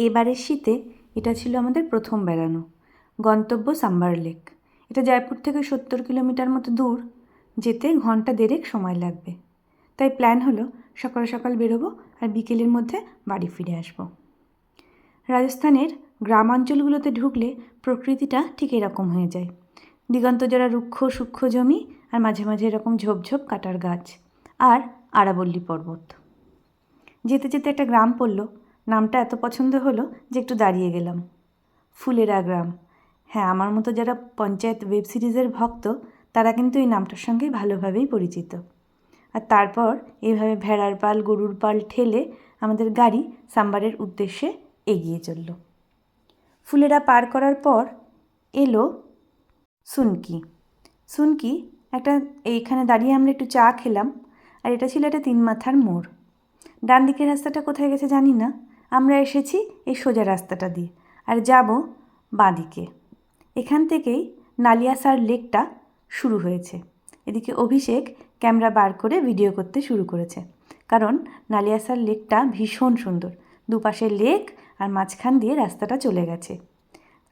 এবারের শীতে এটা ছিল আমাদের প্রথম বেড়ানো। গন্তব্য সাম্বার লেক। এটা জয়পুর থেকে 70 কিলোমিটার মতো দূর, যেতে ঘন্টা দেড়েক সময় লাগবে। তাই প্ল্যান হলো সকাল সকাল বেরোবো আর বিকেলের মধ্যে বাড়ি ফিরে আসবো। রাজস্থানের গ্রামাঞ্চলগুলোতে ঢুকলে প্রকৃতিটা ঠিক এরকম হয়ে যায়। দিগন্তজোড়া রুক্ষ সূক্ষ্ম জমি আর মাঝে মাঝে এরকম ঝোপঝোপ কাটার গাছ আর আরাবল্লী পর্বত। যেতে যেতে একটা গ্রাম পড়ল, নামটা এত পছন্দ হলো যে একটু দাঁড়িয়ে গেলাম। ফুলেরা গ্রাম। হ্যাঁ, আমার মতো যারা পঞ্চায়েত ওয়েব সিরিজের ভক্ত তারা কিন্তু এই নামটার সঙ্গে ভালোভাবেই পরিচিত। আর তারপর এইভাবে ভেড়ার পাল গরুর পাল ঠেলে আমাদের গাড়ি সাম্বারের উদ্দেশ্যে এগিয়ে চলল। ফুলেরা পার করার পর এলো সুনকি। সুনকি একটা, এইখানে দাঁড়িয়ে আমরা একটু চা খেলাম। আর এটা ছিল একটা 3 মাথার মোড়। ডান দিকের রাস্তাটা কোথায় গেছে জানি না, আমরা এসেছি এই সোজা রাস্তাটা দিয়ে আর যাব বাঁ দিকে। এখান থেকেই নালিয়াসার লেকটা শুরু হয়েছে। এদিকে অভিষেক ক্যামেরা বার করে ভিডিও করতে শুরু করেছে, কারণ নালিয়াসার লেকটা ভীষণ সুন্দর। দুপাশে লেক আর মাঝখান দিয়ে রাস্তাটা চলে গেছে।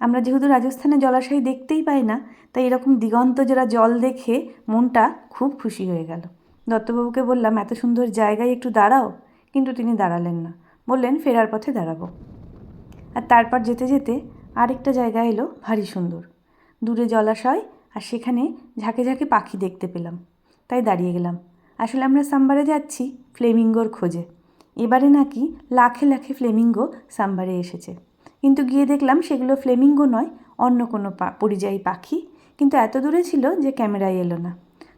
আমরা যেহেতু রাজস্থানে জলাশয় দেখতেই পাই না, তাই এরকম দিগন্ত জোড়া জল দেখে মনটা খুব খুশি হয়ে গেল। দত্তবাবুকে বললাম, এত সুন্দর জায়গায় একটু দাঁড়াও, কিন্তু তিনি দাঁড়ালেন না, বললেন ফেরার পথে দাঁড়াবো। আর তারপর যেতে যেতে আরেকটা জায়গা এলো ভারী সুন্দর, দূরে জলাশয় আর সেখানে ঝাঁকে ঝাঁকে পাখি দেখতে পেলাম, তাই দাঁড়িয়ে গেলাম। আসলে আমরা সাম্বারে যাচ্ছি ফ্লেমিঙ্গোর খোঁজে। এবারে নাকি লাখে লাখে ফ্লেমিঙ্গো সাম্বারে এসেছে, কিন্তু গিয়ে দেখলাম সেগুলো ফ্লেমিঙ্গো নয়, অন্য কোনো পরিযায়ী পাখি, কিন্তু এত দূরে ছিল যে ক্যামেরায় এলো না।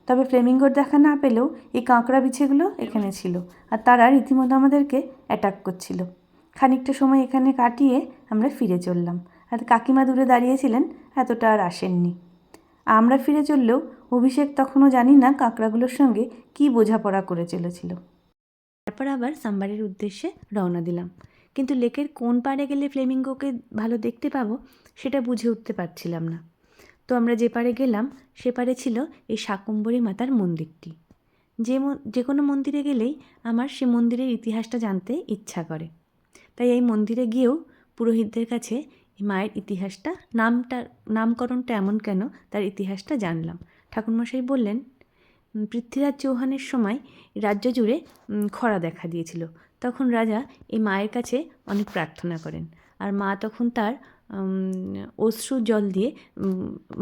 তবে ফ্লেমিঙ্গোর দেখা না পেলেও এই কাঁকড়া বিছেগুলো এখানে ছিল, আর তারা রীতিমতো আমাদেরকে অ্যাটাক করছিল। খানিকটা সময় এখানে কাটিয়ে আমরা ফিরে চললাম, আর কাকিমা দূরে দাঁড়িয়েছিলেন, এতটা আর আসেননি। আমরা ফিরে চললেও অভিষেক তখনও জানি না কাঁকড়াগুলোর সঙ্গে কী বোঝাপড়া করে চলেছিল। তারপর আবার সাম্বারের উদ্দেশ্যে রওনা দিলাম, কিন্তু লেকের কোন পাড়ে গেলে ফ্লেমিঙ্গোকে ভালো দেখতে পাবো সেটা বুঝে উঠতে পারছিলাম না। তো আমরা যে পাড়ে গেলাম সে পাড়ে ছিল এই শাকম্ভরী মাতার মন্দিরটি। যে কোনো মন্দিরে গেলেই আমার সে মন্দিরের ইতিহাসটা জানতে ইচ্ছা করে। তাই এই মন্দিরে গিয়েও পুরোহিতদের কাছে এই মায়ের ইতিহাসটা, নামকরণটা এমন কেন, তার ইতিহাসটা জানলাম। ঠাকুরমশাই বললেন, পৃথ্বীরাজ চৌহানের সময় রাজ্য জুড়ে খরা দেখা দিয়েছিল। তখন রাজা এই মায়ের কাছে অনেক প্রার্থনা করেন, আর মা তখন তার অশ্রু জল দিয়ে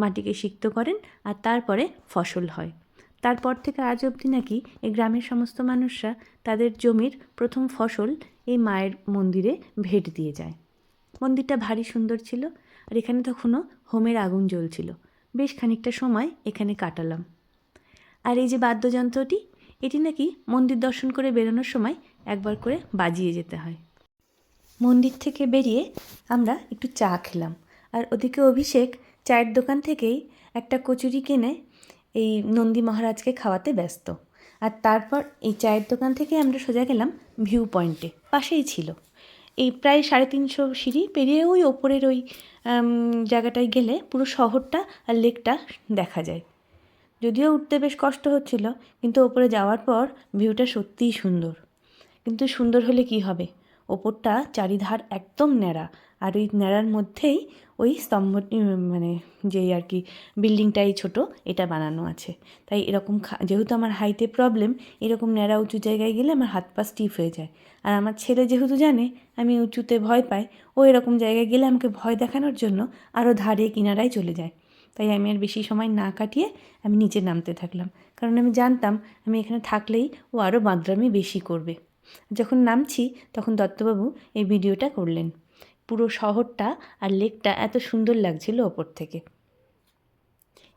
মাটিকে সিক্ত করেন, আর তারপরে ফসল হয়। তারপর থেকে আজ অবধি নাকি এই গ্রামের সমস্ত মানুষরা তাদের জমির প্রথম ফসল এই মায়ের মন্দিরে ভেট দিয়ে যায়। মন্দিরটা ভারী সুন্দর ছিল, আর এখানে তখনও হোমের আগুন জ্বলছিল। বেশ খানিকটা সময় এখানে কাটালাম। আর এই যে বাদ্যযন্ত্রটি, এটি নাকি মন্দির দর্শন করে বেরোনোর সময় একবার করে বাজিয়ে যেতে হয়। মন্দির থেকে বেরিয়ে আমরা একটু চা খেলাম, আর ওদিকে অভিষেক চায়ের দোকান থেকেই একটা কচুরি কিনে এই নন্দী মহারাজকে খাওয়াতে ব্যস্ত। আর তারপর এই চায়ের দোকান থেকে আমরা সোজা গেলাম ভিউ পয়েন্টে, পাশেই ছিল। এই প্রায় 350 সিঁড়ি পেরিয়ে ওই ওপরের ওই জায়গাটায় গেলে পুরো শহরটা আর লেকটা দেখা যায়। যদিও উঠতে বেশ কষ্ট হচ্ছিল, কিন্তু ওপরে যাওয়ার পর ভিউটা সত্যিই সুন্দর। কিন্তু সুন্দর হলে কি হবে, ওপরটা চারিধার একদম ন্যাড়া, আর ওই ন্যাড়ার মধ্যেই ওই স্তম্ভটি, মানে যেই আর কি বিল্ডিংটাই ছোট এটা বানানো আছে। তাই এরকম যেহেতু আমার হাইটে প্রবলেম, এরকম ন্যাড়া উঁচু জায়গায় গেলে আমার হাত পা স্টিফ হয়ে যায়। আর আমার ছেলে যেহেতু জানে আমি উঁচুতে ভয় পাই, ও এরকম জায়গায় গেলে আমাকে ভয় দেখানোর জন্য আরও ধারে কিনারায় চলে যায়। তাই আমি আর বেশি সময় না কাটিয়ে আমি নিচে নামতে থাকলাম, কারণ আমি জানতাম আমি এখানে থাকলেই ও আরও বাঁদরামি বেশি করবে। যখন নামছি তখন দত্তবাবু এই ভিডিওটা করলেন। পুরো শহরটা আর লেকটা এত সুন্দর লাগছিল ওপর থেকে।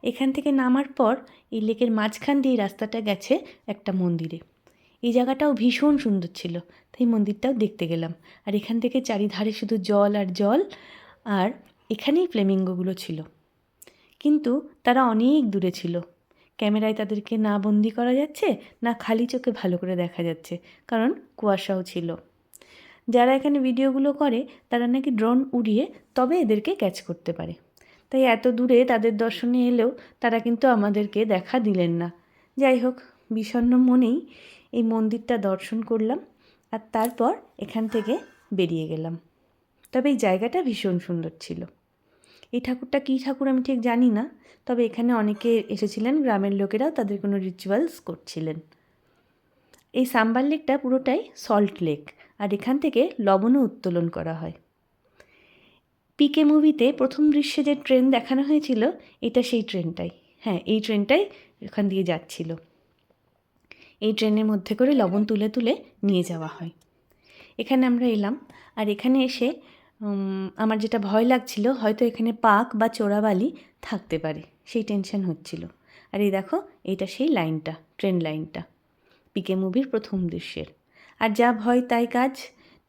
এখান থেকে নামার পর এই লেকের মাঝখান দিয়ে রাস্তাটা গেছে একটা মন্দিরে। এই জায়গাটাও ভীষণ সুন্দর ছিল, তাই মন্দিরটাও দেখতে গেলাম। আর এখান থেকে চারিধারে শুধু জল আর জল, আর এখানেই ফ্লেমিঙ্গোগুলো ছিল, কিন্তু তারা অনেক দূরে ছিল। ক্যামেরায় তাদেরকে না বন্দি করা যাচ্ছে, না খালি চোখে ভালো করে দেখা যাচ্ছে, কারণ কুয়াশাও ছিল। যারা এখানে ভিডিওগুলো করে তারা নাকি ড্রোন উড়িয়ে তবে এদেরকে ক্যাচ করতে পারে। তাই এত দূরে তাদের দর্শনে এলেও তারা কিন্তু আমাদেরকে দেখা দিলেন না। যাই হোক, বিষণ্ণ মনেই এই মন্দিরটা দর্শন করলাম, আর তারপর এখান থেকে বেরিয়ে গেলাম। তবে এই জায়গাটা ভীষণ সুন্দর ছিল। এই ঠাকুরটা কী ঠাকুর আমি ঠিক জানি না, তবে এখানে অনেকে এসেছিলেন, গ্রামের লোকেরাও তাদের কোনো রিচুয়ালস করছিলেন। এই সাম্বার লেকটা পুরোটাই সল্ট লেক, আর এখান থেকে লবণও উত্তোলন করা হয়। পিকে মুভিতে প্রথম দৃশ্যে যে ট্রেন দেখানো হয়েছিল, এটা সেই ট্রেনটাই। হ্যাঁ, এই ট্রেনটাই এখান দিয়ে যাচ্ছিল। এই ট্রেনের মধ্যে করে লবণ তুলে তুলে নিয়ে যাওয়া হয়। এখানে আমরা এলাম, আর এখানে এসে আমার যেটা ভয় লাগছিল, হয়তো এখানে পাক বা চোরাবালি থাকতে পারে, সেই টেনশন হচ্ছিল। আর এই দেখো, এইটা সেই লাইনটা, ট্রেন লাইনটা পিকে মুভির প্রথম দৃশ্যের। আর যা ভয় তাই কাজ।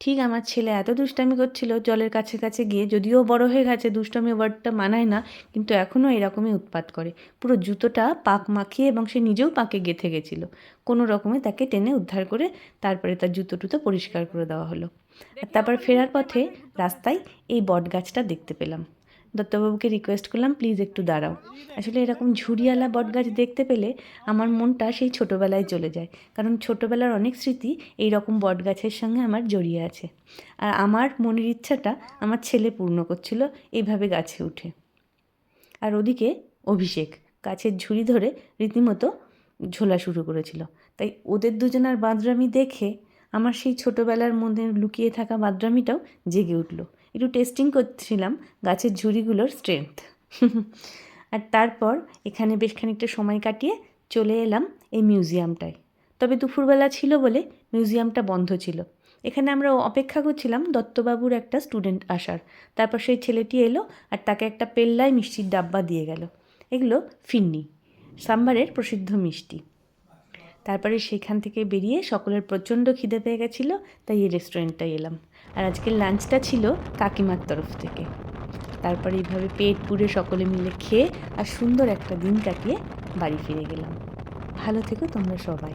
ঠিক আমার ছেলে এত দুষ্টামি করছিল জলের কাছে কাছে গিয়ে, যদিও বড় হয়ে গেছে, দুষ্টামি ওয়ার্ডটা মানায় না, কিন্তু এখনও এরকমই উৎপাত করে। পুরো জুতোটা পাক মাখিয়ে, এবং সে নিজেও পাকে গেঁথে গেছিলো। কোনো রকমে তাকে টেনে উদ্ধার করে তারপরে তার জুতো টুতো পরিষ্কার করে দেওয়া হলো। আর তারপর ফেরার পথে রাস্তায় এই বট গাছটা দেখতে পেলাম। দত্তবাবুকে রিকোয়েস্ট করলাম, প্লিজ একটু দাঁড়াও। আসলে এরকম ঝুড়িওয়ালা বট গাছ দেখতে পেলে আমার মনটা সেই ছোটোবেলায় চলে যায়, কারণ ছোটোবেলার অনেক স্মৃতি এই রকম বট গাছের সঙ্গে আমার জড়িয়ে আছে। আর আমার মনের ইচ্ছাটা আমার ছেলে পূর্ণ করছিল এইভাবে গাছে উঠে। আর ওদিকে অভিষেক গাছের ঝুড়ি ধরে রীতিমতো ঝোলা শুরু করেছিল। তাই ওদের দুজনার বাঁদরামি দেখে আমার সেই ছোটোবেলার মধ্যে লুকিয়ে থাকা বাঁদরামিটাও জেগে উঠলো। একটু টেস্টিং করছিলাম গাছের ঝুড়িগুলোর স্ট্রেংথ। আর তারপর এখানে বেশ খানিকটা সময় কাটিয়ে চলে এলাম এই মিউজিয়ামটায়। তবে দুপুরবেলা ছিল বলে মিউজিয়ামটা বন্ধ ছিল। এখানে আমরা অপেক্ষা করছিলাম দত্তবাবুর একটা স্টুডেন্ট আসার। তারপর সেই ছেলেটি এলো, আর তাকে একটা পেল্লায় মিষ্টির ডাব্বা দিয়ে গেল। এগুলো ফিন্নি, সাম্বারের প্রসিদ্ধ মিষ্টি। তারপরে সেখান থেকে বেরিয়ে সকলের প্রচণ্ড খিদে পেয়ে গেছিলো, তাই এই রেস্টুরেন্টটায় এলাম। আর আজকের লাঞ্চটা ছিল কাকিমার তরফ থেকে। তারপরে এইভাবে পেট পুড়ে সকলে মিলে খেয়ে আর সুন্দর একটা দিন কাটিয়ে বাড়ি ফিরে গেলাম। ভালো থেকো তোমরা সবাই।